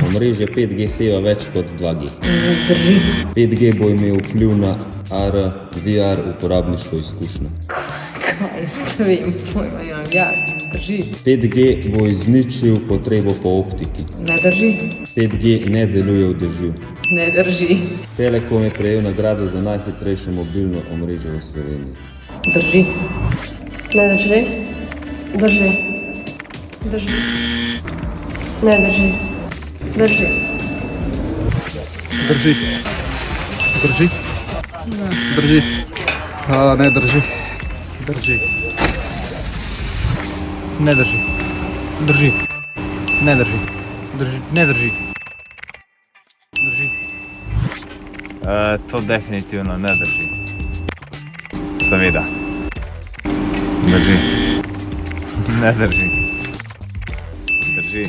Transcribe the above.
Omrežje 5G seva več kot 2G. Drži. 5G bo imel vpliv na AR, VR uporabniško izkušnjo. Kaj jaz to vem, pojma imam. Ja, drži. 5G bo izničil potrebo po optiki. Ne drži. 5G ne deluje v dežju. Ne drži. Telekom je prejel nagrado za najhitrejše mobilno omrežje v Sloveniji. Drži. Ne drži. Drži. Drži. Ne drži. Drži. Drži. Drži. Drži. Ne drži. Drži. Ne drži. Drži. Ne drži. Drži. Ne drži. Drži. To definitivno ne drži. Seveda. Drži. Ne drži. Drži.